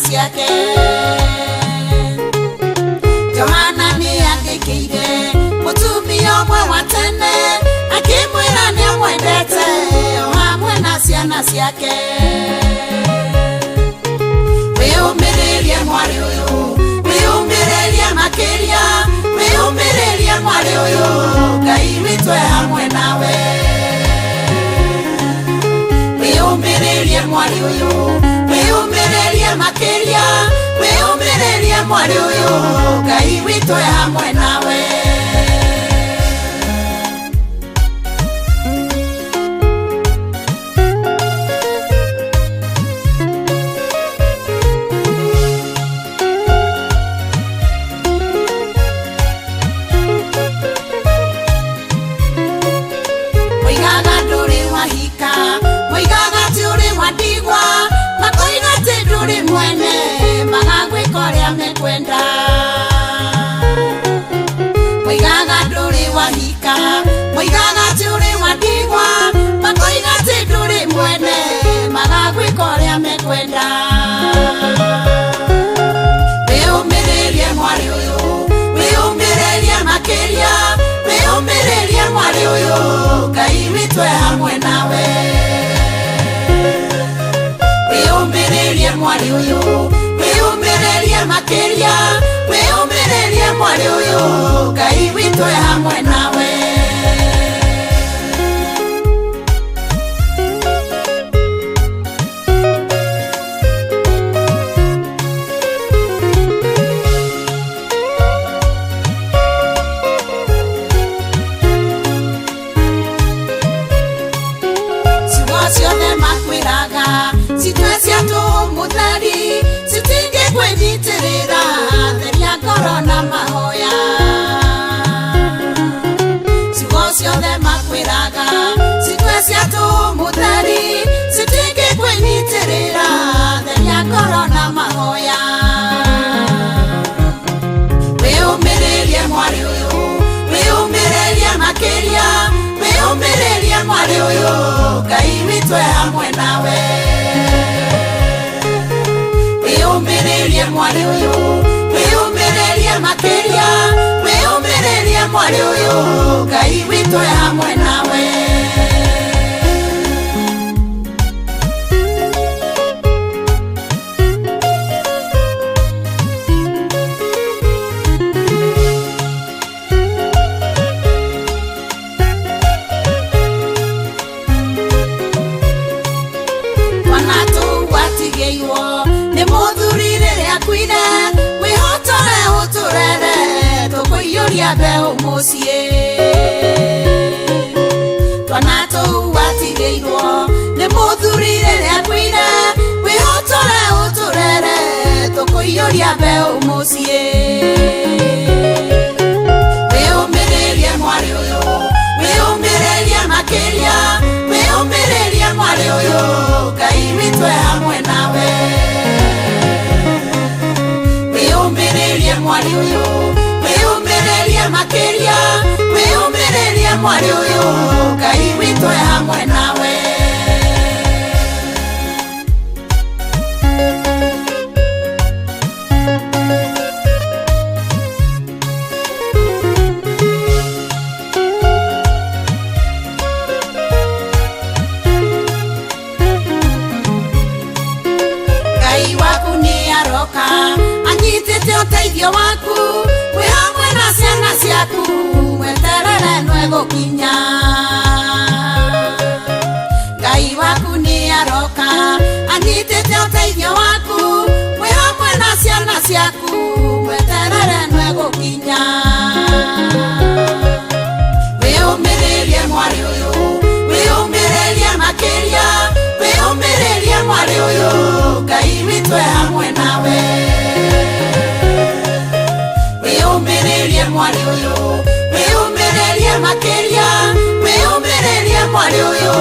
ciake Johana ni andikire mutumia mwe wa tene akimwira ni amwendete o hamwe na ciana ciake Weumirerie mwari uyu weumirerie makiria weumirerie mwari uyu Ngai witu hamwe nawe Weumirerie mwari uyu weumirerie makiria weumirerie mwari uyu Ngai witu hamwe nawe Kwenda Mwigaga nduri wahika Mwigaga turi wadigwa Makoiga tinduri mwene Magagwi korea mekwenda Weumirerie mwari uyu weumirerie makiria weumirerie mwari uyu Ngai witu hamwe nawe Weumirerie mwari uyu weumirerie makiria weumirerie mwari uyu Ngai witu hamwe nawe Siwasione makwiraga sitwesia tu mutheri sitinge kwenyitirira theria ngoro na mahoya Siwasione makwiraga sitwesia tu mutheri sitinge kwenyitirira theria ngoro na mahoya Weumirerie mwari uyu weumirerie makiria weumirerie mwari uyu Ngai witu hamwe nawe Weumirerie mwari uyu weumirerie makiria weumirerie mwari uyu Ngai witu hamwe nawe Beo musie Twana tu watigeirwo ne muthurire ria kwire wihotore uturere tukuiyoria beo musie Weumirerie mwari uyu weumirerie makiria weumirerie mwari uyu Ngai witu hamwe nawe Weumirerie mwari uyu weumirerie makiria weumirerie mwari uyu Ngai witu hamwe nawe Ngai waku ni aroka anyitite uteithio waku wi hamwe na ciana ciaku weterere nwe gukinya Ngai waku ni aroka anyitite uteithio waku wi hamwe na ciana ciaku weterere nwe gukinya Weumirerie mwari uyu weumirerie makiria weumirerie mwari uyu Ngai witu hamwe nawe Weumirerie mwari uyu weumirerie makiria weumirerie mwari uyu